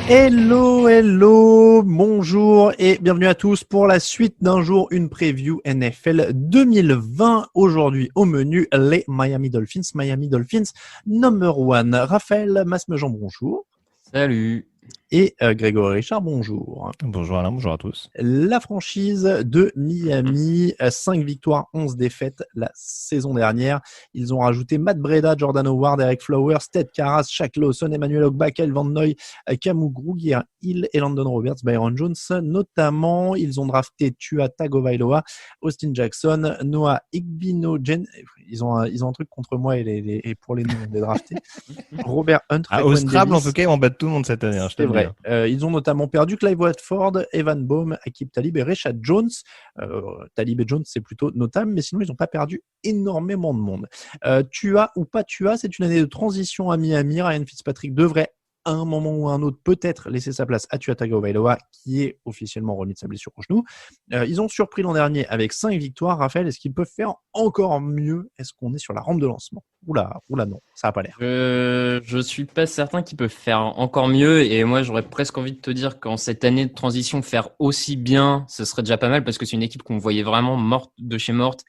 Hello, bonjour et bienvenue à tous pour la suite d'un jour, une preview NFL 2020. Aujourd'hui au menu, les Miami Dolphins number one. Raphaël Masmejean, bonjour. Salut. Et Grégory Richard, bonjour. Bonjour Alain, bonjour à tous. La franchise de Miami, 5 victoires, 11 défaites la saison dernière. Ils ont rajouté Matt Breida, Jordan Howard, Eric Flowers, Ted Karras, Shaq Lawson, Emmanuel Ogbah, Kyle Van Noy, Camus Grugier Hill et Landon Roberts, Byron Jones notamment. Ils ont drafté Tua Tagovailoa, Austin Jackson, Noah Igbinogen. Ils ont un truc contre moi et pour les noms des draftés. Robert Hunt. Au Scrabble, en tout cas, on bat tout le monde cette année. C'est vrai. Ils ont notamment perdu Clive Watford, Evan Boehm, Aqib Talib et Reshad Jones. Talib et Jones, c'est plutôt notable, mais sinon, ils n'ont pas perdu énormément de monde. Tua ou pas Tua, c'est une année de transition à Miami. Ryan Fitzpatrick devrait, à un moment ou à un autre, peut-être laisser sa place à Tua Tagovailoa, qui est officiellement remis de sa blessure au genou. Ils ont surpris l'an dernier avec 5 victoires. Raphaël, est-ce qu'ils peuvent faire encore mieux? Est-ce qu'on est sur la rampe de lancement? Oula, non, ça n'a pas l'air. Je suis pas certain qu'ils peuvent faire encore mieux, et moi j'aurais presque envie de te dire qu'en cette année de transition, faire aussi bien, ce serait déjà pas mal, parce que c'est une équipe qu'on voyait vraiment morte de chez morte.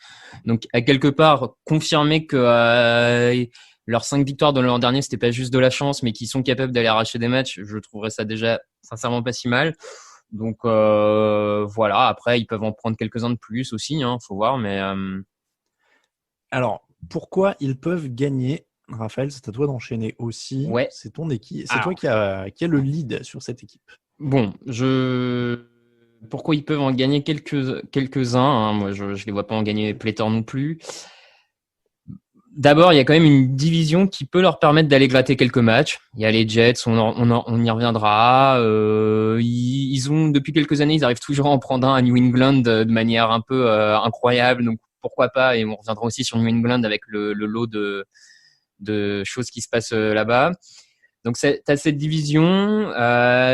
Donc à quelque part, confirmer que leurs 5 victoires de l'an dernier, c'était pas juste de la chance, mais qu'ils sont capables d'aller arracher des matchs, je trouverais ça déjà sincèrement pas si mal. Donc voilà, après ils peuvent en prendre quelques-uns de plus aussi, faut voir, mais Alors, pourquoi ils peuvent gagner? Raphaël, c'est à toi d'enchaîner aussi. Ouais. C'est ton équipe. C'est toi qui a le lead sur cette équipe. Bon, pourquoi ils peuvent en gagner quelques-uns, moi je les vois pas en gagner pléthore non plus. D'abord, il y a quand même une division qui peut leur permettre d'aller gratter quelques matchs. Il y a les Jets, on y reviendra. Ils ont, depuis quelques années, ils arrivent toujours à en prendre un à New England de manière un peu incroyable. Donc pourquoi pas, et on reviendra aussi sur New England avec le lot de choses qui se passent là-bas. Donc t'as cette division.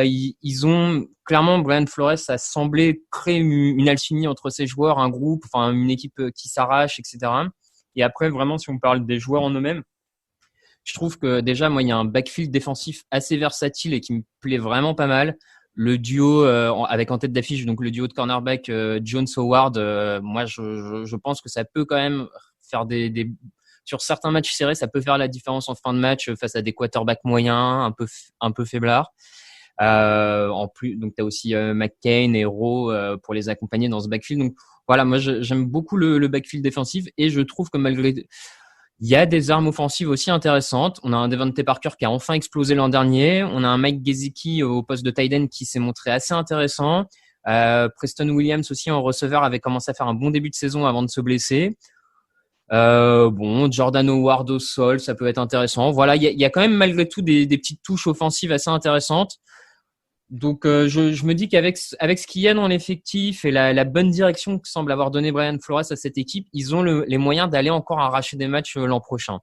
Ils ont clairement, Brian Flores a semblé créer une alchimie entre ses joueurs, un groupe, enfin une équipe qui s'arrache, etc. Et après, vraiment, si on parle des joueurs en eux-mêmes, je trouve que déjà, moi, il y a un backfield défensif assez versatile et qui me plaît vraiment pas mal. Le duo avec en tête d'affiche, donc le duo de cornerback Jones Howard, moi, je pense que ça peut quand même faire sur certains matchs serrés, ça peut faire la différence en fin de match face à des quarterbacks moyens, un peu faiblards. En plus, donc t'as aussi McCain et Rowe pour les accompagner dans ce backfield. Donc voilà, moi j'aime beaucoup le backfield défensif, et je trouve que malgré, il y a des armes offensives aussi intéressantes. On a un Devontae Parker qui a enfin explosé l'an dernier. On a un Mike Gesicki au poste de tight end qui s'est montré assez intéressant. Preston Williams aussi en receveur avait commencé à faire un bon début de saison avant de se blesser. Jordan Howard au sol, ça peut être intéressant. Voilà, il y a quand même malgré tout des petites touches offensives assez intéressantes. Donc je me dis qu'avec ce qu'il y a dans l'effectif et la bonne direction que semble avoir donné Brian Flores à cette équipe, ils ont les moyens d'aller encore arracher des matchs l'an prochain.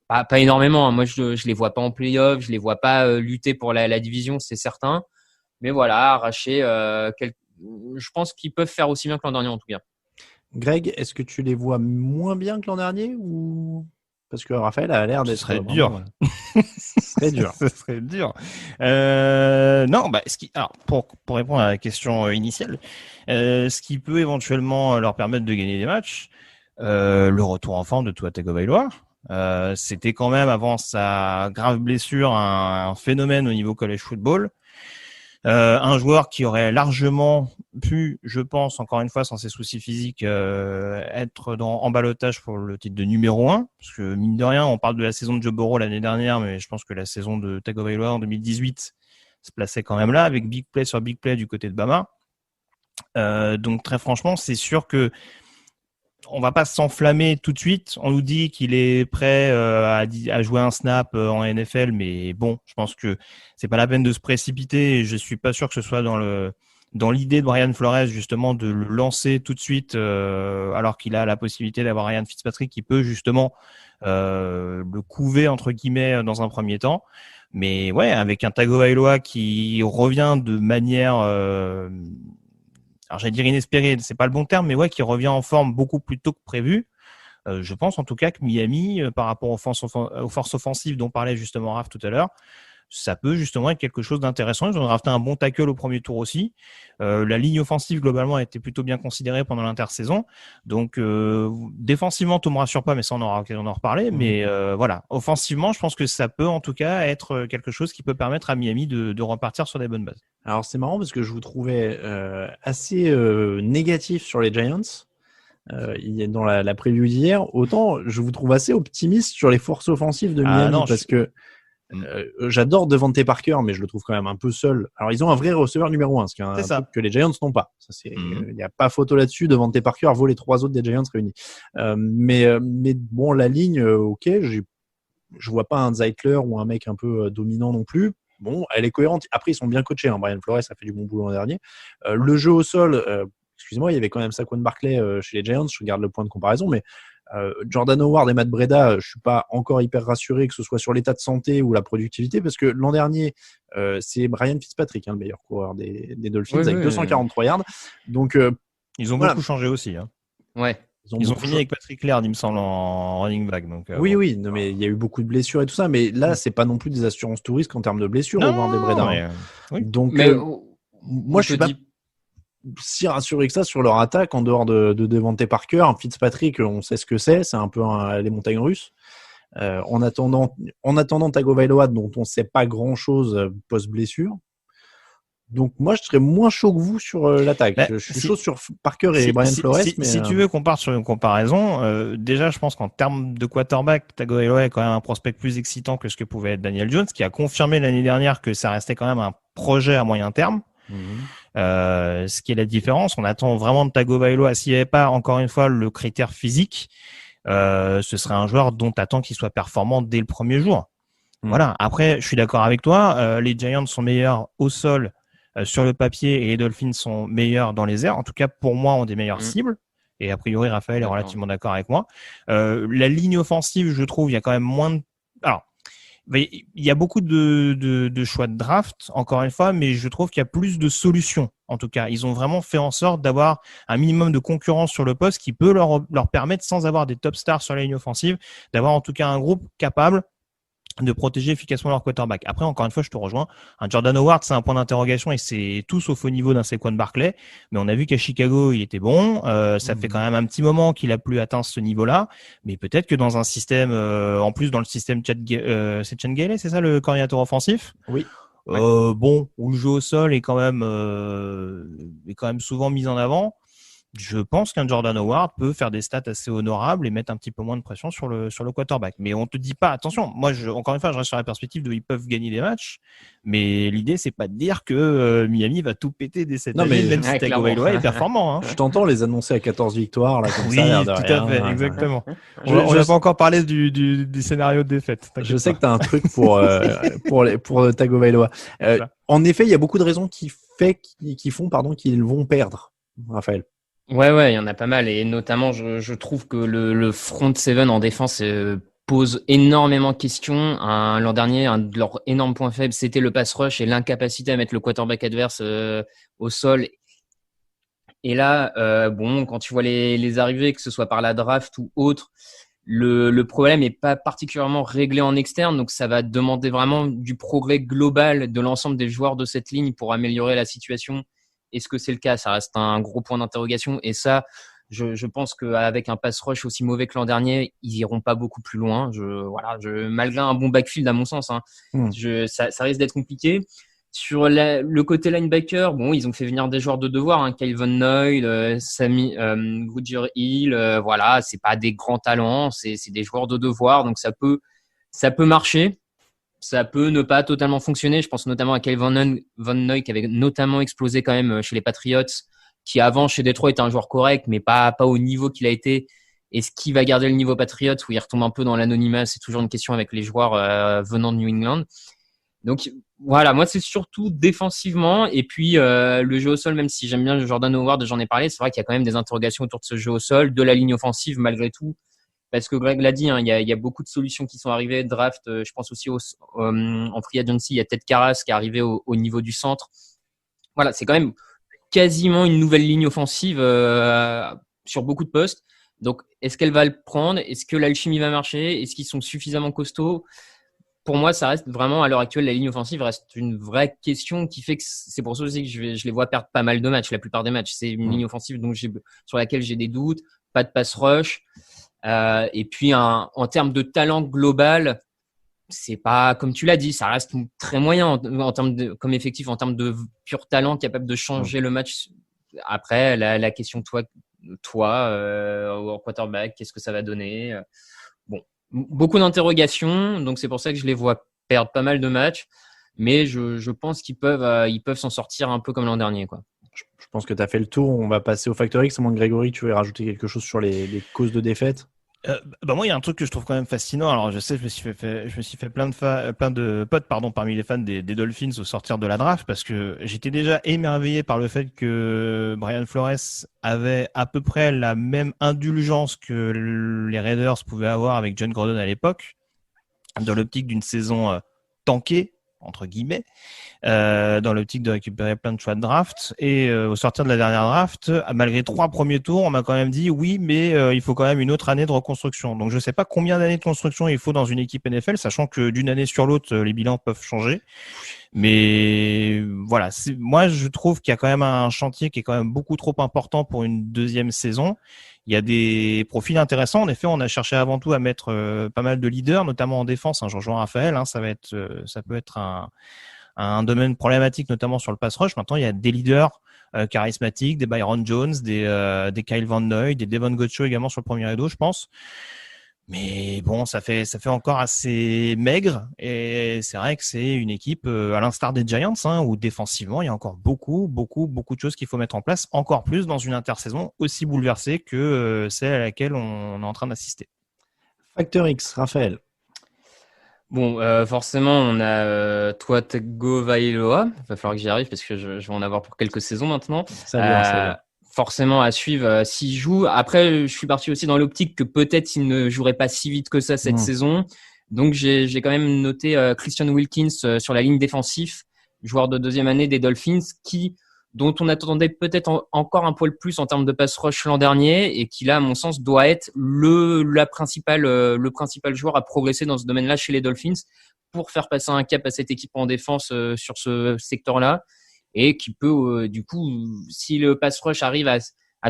Pas énormément, moi je les vois pas en play-off, je les vois pas lutter pour la division, c'est certain. Mais voilà, arracher je pense qu'ils peuvent faire aussi bien que l'an dernier en tout cas. Greg, est-ce que tu les vois moins bien que l'an dernier, ou parce que Raphaël a l'air d'être dur. Ce serait dur. Ce serait dur. Non, alors pour répondre à la question initiale, ce qui peut éventuellement leur permettre de gagner des matchs, le retour en forme de Tua Tagovailoa. C'était quand même, avant sa grave blessure, un phénomène au niveau college football. Un joueur qui aurait largement pu, je pense, encore une fois, sans ses soucis physiques, être en ballottage pour le titre de numéro 1. Parce que, mine de rien, on parle de la saison de Joe Burrow l'année dernière, mais je pense que la saison de Tagovailoa en 2018 se plaçait quand même là, avec big play sur big play du côté de Bama. Donc, très franchement, c'est sûr que on va pas s'enflammer tout de suite. On nous dit qu'il est prêt à jouer un snap en NFL, mais bon, je pense que c'est pas la peine de se précipiter. Et je suis pas sûr que ce soit dans l'idée de Brian Flores justement de le lancer tout de suite, alors qu'il a la possibilité d'avoir Ryan Fitzpatrick qui peut justement le couver entre guillemets dans un premier temps. Mais ouais, avec un Tagovailoa qui revient de manière alors j'allais dire inespéré, c'est pas le bon terme, mais ouais, qui revient en forme beaucoup plus tôt que prévu. Je pense en tout cas que Miami, par rapport aux forces offensives dont parlait justement Raph tout à l'heure, ça peut justement être quelque chose d'intéressant. Ils ont drafté un bon tackle au premier tour aussi. La ligne offensive globalement a été plutôt bien considérée pendant l'intersaison. Donc défensivement, tout me rassure pas, mais ça on aura l'occasion d'en reparler. Mais voilà, offensivement, je pense que ça peut en tout cas être quelque chose qui peut permettre à Miami de repartir sur des bonnes bases. Alors c'est marrant parce que je vous trouvais assez négatif sur les Giants. Dans la preview d'hier, autant je vous trouve assez optimiste sur les forces offensives de Miami parce que j'adore Devontae Parker, mais je le trouve quand même un peu seul. Alors ils ont un vrai receveur numéro 1, ce qui est un truc que les Giants n'ont pas. Ça c'est, il n'y a pas photo là-dessus. Devontae Parker vaut les 3 autres des Giants réunis. Mais bon, la ligne, ok, je vois pas un Zeitler ou un mec un peu dominant non plus. Bon, elle est cohérente. Après, ils sont bien coachés. Brian Flores a fait du bon boulot l'an dernier. Le jeu au sol, excusez-moi, il y avait quand même Saquon Barkley chez les Giants. Je regarde le point de comparaison, mais Jordan Howard et Matt Breida, je suis pas encore hyper rassuré que ce soit sur l'état de santé ou la productivité, parce que l'an dernier, c'est Brian Fitzpatrick, le meilleur coureur des Dolphins, avec 243 yards. Donc, ils ont beaucoup changé aussi. Ouais. Ils ont fini avec Patrick Laird, il me semble, en running back. Donc, oui, non, mais il y a eu beaucoup de blessures et tout ça, mais là, c'est pas non plus des assurances touristes en termes de blessures au vent des Breda. Donc, moi, je suis pas si rassuré que ça sur leur attaque en dehors de Devontae Parker. Fitzpatrick, on sait ce que c'est un peu les montagnes russes. En attendant Tagovailoa, dont on sait pas grand chose post-blessure. Donc moi, je serais moins chaud que vous sur l'attaque. Je suis chaud sur Parker et Brian Flores. Mais si tu veux qu'on parte sur une comparaison, déjà, je pense qu'en termes de quarterback, Tagovailoa est quand même un prospect plus excitant que ce que pouvait être Daniel Jones, qui a confirmé l'année dernière que ça restait quand même un projet à moyen terme. Ce qui est la différence, on attend vraiment de Tagovailoa. S'il n'y avait pas, encore une fois, le critère physique, ce serait un joueur dont t'attends qu'il soit performant dès le premier jour. Voilà. Après, je suis d'accord avec toi. Les Giants sont meilleurs au sol sur le papier et les Dolphins sont meilleurs dans les airs. En tout cas, pour moi, ont des meilleures cibles. Et a priori, Raphaël est relativement d'accord avec moi. La ligne offensive, je trouve, il y a quand même moins de... Alors, il y a beaucoup de choix de draft, encore une fois, mais je trouve qu'il y a plus de solutions. En tout cas, ils ont vraiment fait en sorte d'avoir un minimum de concurrence sur le poste qui peut leur permettre, sans avoir des top stars sur la ligne offensive, d'avoir en tout cas un groupe capable de protéger efficacement leur quarterback. Après, encore une fois, je te rejoins. Un Jordan Howard, c'est un point d'interrogation et c'est tout sauf au niveau d'un Saquon Barkley. Mais on a vu qu'à Chicago, il était bon. Ça fait quand même un petit moment qu'il a plus atteint ce niveau-là. Mais peut-être que dans un système, en plus dans le système c'est Chan Gailey, c'est ça le coordinateur offensif? Oui. Bon, où le jeu au sol est quand même souvent mis en avant. Je pense qu'un Jordan Howard peut faire des stats assez honorables et mettre un petit peu moins de pression sur le quarterback. Mais on te dit pas, attention, moi, encore une fois, je reste sur la perspective de ils peuvent gagner des matchs, mais l'idée, c'est pas de dire que Miami va tout péter dès cette année, même si Tagovailoa est performant. Je t'entends les annoncer à 14 victoires, là, comme oui, ça. Oui, tout à fait, exactement. On n'a pas encore parlé du scénario de défaite. Je sais que tu as un truc pour Tagovailoa. En effet, il y a beaucoup de raisons qui font qu'ils vont perdre, Raphaël. Ouais, il y en a pas mal. Et notamment, je trouve que le front seven en défense pose énormément de questions. L'an dernier, un de leurs énormes points faibles, c'était le pass rush et l'incapacité à mettre le quarterback adverse au sol. Et là, quand tu vois les arrivées, que ce soit par la draft ou autre, le problème n'est pas particulièrement réglé en externe. Donc, ça va demander vraiment du progrès global de l'ensemble des joueurs de cette ligne pour améliorer la situation. Est-ce que c'est le cas? Ça reste un gros point d'interrogation. Et ça, je pense qu'avec un pass rush aussi mauvais que l'an dernier, ils iront pas beaucoup plus loin. Malgré un bon backfield, à mon sens, ça risque d'être compliqué. Sur le côté linebacker, ils ont fait venir des joueurs de devoir, Kyle Van Noy, Sammy Goodyear Hill, c'est pas des grands talents, c'est des joueurs de devoir, donc ça peut marcher. Ça peut ne pas totalement fonctionner. Je pense notamment à Kyle Van Noy qui avait notamment explosé quand même chez les Patriots, qui avant chez Detroit était un joueur correct, mais pas au niveau qu'il a été. Est-ce qu'il va garder le niveau Patriots où il retombe un peu dans l'anonymat? C'est toujours une question avec les joueurs venant de New England. Donc voilà, moi c'est surtout défensivement et puis le jeu au sol, même si j'aime bien Jordan Howard, j'en ai parlé, c'est vrai qu'il y a quand même des interrogations autour de ce jeu au sol, de la ligne offensive malgré tout. Parce que Greg l'a dit, il y a beaucoup de solutions qui sont arrivées. Draft, je pense aussi en free agency, il y a Ted Karras qui est arrivé au niveau du centre. Voilà, c'est quand même quasiment une nouvelle ligne offensive sur beaucoup de postes. Donc, est-ce qu'elle va le prendre? Est-ce que l'alchimie va marcher? Est-ce qu'ils sont suffisamment costauds? Pour moi, ça reste vraiment, à l'heure actuelle, la ligne offensive reste une vraie question qui fait que c'est pour ça aussi que je les vois perdre pas mal de matchs. La plupart des matchs, c'est une ligne offensive sur laquelle j'ai des doutes, pas de pass rush. Et puis, en termes de talent global, c'est pas, comme tu l'as dit, ça reste très moyen en termes de, comme effectif, en termes de pur talent capable de changer le match. Après, la question, toi, au quarterback, qu'est-ce que ça va donner? Bon, beaucoup d'interrogations, donc c'est pour ça que je les vois perdre pas mal de matchs, mais je pense qu'ils peuvent s'en sortir un peu comme l'an dernier, quoi. Je pense que tu as fait le tour. On va passer au Factor X. À moins que Grégory, tu veux rajouter quelque chose sur les causes de défaite? Moi, il y a un truc que je trouve quand même fascinant. Alors, je sais, je me suis fait plein de potes, parmi les fans des Dolphins au sortir de la draft, parce que j'étais déjà émerveillé par le fait que Brian Flores avait à peu près la même indulgence que les Raiders pouvaient avoir avec John Gordon à l'époque, dans l'optique d'une saison tankée, entre guillemets, dans l'optique de récupérer plein de choix de draft. Et au sortir de la dernière draft, malgré 3 premiers tours, on m'a quand même dit oui, mais il faut quand même une autre année de reconstruction. Donc je sais pas combien d'années de construction il faut dans une équipe NFL, sachant que d'une année sur l'autre, les bilans peuvent changer. Mais voilà, moi je trouve qu'il y a quand même un chantier qui est quand même beaucoup trop important pour une deuxième saison. Il y a des profils intéressants. En effet, on a cherché avant tout à mettre pas mal de leaders, notamment en défense. Je rejoins Raphaël. Ça peut être un domaine problématique, notamment sur le pass rush. Maintenant, il y a des leaders charismatiques, des Byron Jones, des Kyle Van Noy, des Devon Gotcho également sur le premier rideau, je pense. Mais bon, ça fait encore assez maigre, et c'est vrai que c'est une équipe à l'instar des Giants, où défensivement il y a encore beaucoup de choses qu'il faut mettre en place, encore plus dans une intersaison aussi bouleversée que celle à laquelle on est en train d'assister. Factor X, Raphaël. Bon, forcément, on a Tua Tagovailoa. Il va falloir que j'y arrive parce que je vais en avoir pour quelques saisons maintenant. Ça vient. Forcément à suivre s'il joue. Après, je suis parti aussi dans l'optique que peut-être il ne jouerait pas si vite que ça cette saison. Donc, j'ai quand même noté Christian Wilkins sur la ligne défensive, joueur de deuxième année des Dolphins, dont on attendait peut-être encore un poil plus en termes de pass rush l'an dernier, et qui là, à mon sens, doit être le principal joueur à progresser dans ce domaine-là chez les Dolphins pour faire passer un cap à cette équipe en défense sur ce secteur-là, et qui peut, du coup, si le pass rush arrive à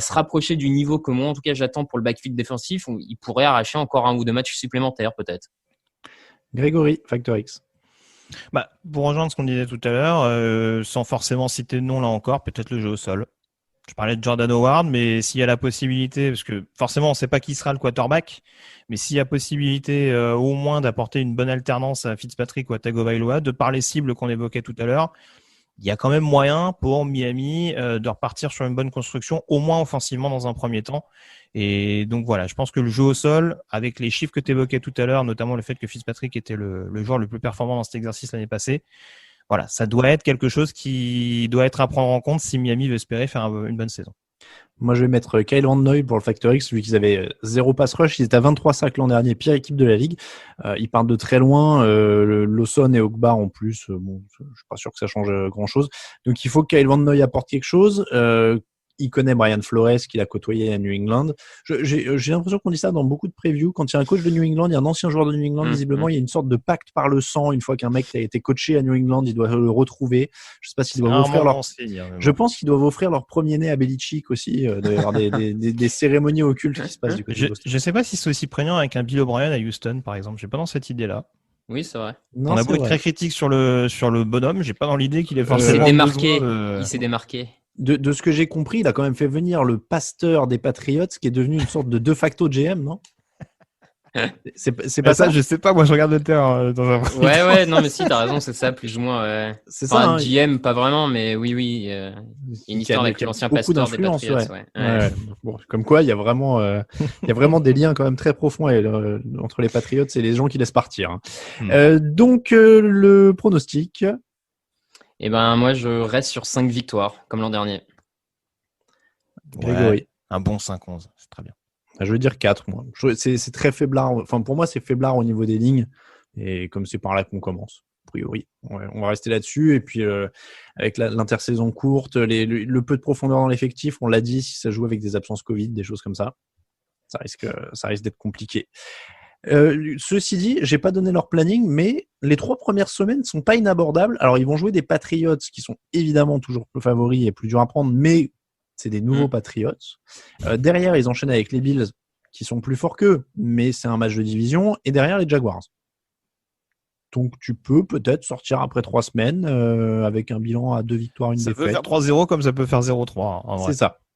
se rapprocher du niveau que moi, en tout cas, j'attends pour le backfield défensif, il pourrait arracher encore 1 ou 2 matchs supplémentaires, peut-être. Grégory, Factor X. Pour rejoindre ce qu'on disait tout à l'heure, sans forcément citer de nom là encore, peut-être le jeu au sol. Je parlais de Jordan Howard, mais s'il y a la possibilité, parce que forcément on ne sait pas qui sera le quarterback, mais s'il y a possibilité au moins d'apporter une bonne alternance à Fitzpatrick ou à Tagovailoa, de par les cibles qu'on évoquait tout à l'heure, il y a quand même moyen pour Miami de repartir sur une bonne construction, au moins offensivement dans un premier temps. Et donc voilà, je pense que le jeu au sol, avec les chiffres que tu évoquais tout à l'heure, notamment le fait que Fitzpatrick était le joueur le plus performant dans cet exercice l'année passée, voilà, ça doit être quelque chose qui doit être à prendre en compte si Miami veut espérer faire une bonne saison. Moi, je vais mettre Kyle Van Noy pour le Factor X, vu qu'ils avaient 0 pass rush. Ils étaient à 23 sacs l'an dernier, pire équipe de la ligue. Ils partent de très loin. Lawson et Ogba en plus. Je suis pas sûr que ça change grand-chose. Donc, il faut que Kyle Van Noy apporte quelque chose. Il connaît Brian Flores, qu'il a côtoyé à New England. J'ai l'impression qu'on dit ça dans beaucoup de previews. Quand il y a un coach de New England, il y a un ancien joueur de New England, visiblement, il y a une sorte de pacte par le sang. Une fois qu'un mec a été coaché à New England, il doit le retrouver. Je sais pas s'ils doivent offrir Je pense qu'ils doivent offrir leur premier-né à Belichick aussi. Il doit y avoir des cérémonies occultes qui se passent du côté de Boston. Je sais pas si c'est aussi prégnant avec un Bill O'Brien à Houston, par exemple. J'ai pas dans cette idée-là. Oui, c'est vrai. On a beau être très critique sur le bonhomme, j'ai pas dans l'idée qu'il est forcément il s'est démarqué. De ce que j'ai compris, il a quand même fait venir le pasteur des Patriots, qui est devenu une sorte de facto GM, non? C'est pas ça, je sais pas, moi je regarde le terrain dans un... Ouais, non mais si, t'as raison, c'est ça, plus ou moins. Ouais. C'est ça, GM, pas vraiment, mais oui. Il y a une histoire avec l'ancien pasteur des Patriots. Ouais. Bon, comme quoi, il y a vraiment des liens quand même très profonds entre les Patriots et les gens qui laissent partir. Donc, le pronostic. Eh ben, moi, je reste sur 5 victoires, comme l'an dernier. Grégory. Ouais, un bon 5-11, c'est très bien. Je veux dire 4, moi. C'est très faiblard. Enfin, pour moi, c'est faiblard au niveau des lignes. Et comme c'est par là qu'on commence. priori. On va rester là-dessus. Et puis, avec l'intersaison courte, le peu de profondeur dans l'effectif, on l'a dit, si ça joue avec des absences Covid, des choses comme ça, ça risque d'être compliqué. Ceci dit, j'ai pas donné leur planning, mais les 3 premières semaines sont pas inabordables. Alors, ils vont jouer des Patriots qui sont évidemment toujours plus favoris et plus durs à prendre, mais c'est des nouveaux Patriots. Derrière, ils enchaînent avec les Bills qui sont plus forts qu'eux, mais c'est un match de division. Et derrière, les Jaguars. Donc, tu peux peut-être sortir après 3 semaines avec un bilan à 2 victoires, 1 défaite. Ça peut faire 3-0 comme ça peut faire 0-3. En vrai.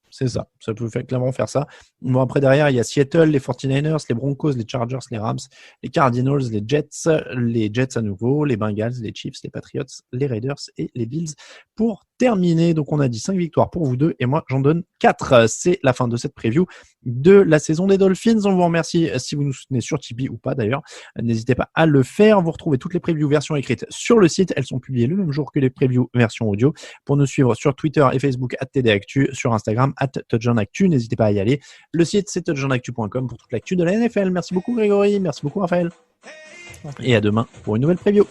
C'est ça. Ça peut clairement faire ça. Bon, après, derrière, il y a Seattle, les 49ers, les Broncos, les Chargers, les Rams, les Cardinals, les Jets à nouveau, les Bengals, les Chiefs, les Patriots, les Raiders et les Bills pour terminer. Donc, on a dit 5 victoires pour vous deux et moi, j'en donne 4. C'est la fin de cette preview de la saison des Dolphins. On vous remercie si vous nous soutenez sur Tipeee ou pas d'ailleurs. N'hésitez pas à le faire. Vous retrouvez toutes les previews version écrite sur le site. Elles sont publiées le même jour que les previews version audio. Pour nous suivre sur Twitter et Facebook @TDActu, sur Instagram @TouchdownActu. N'hésitez pas à y aller. Le site, c'est touchdownactu.com pour toute l'actu de la NFL. Merci beaucoup Grégory. Merci beaucoup Raphaël. Et à demain pour une nouvelle preview.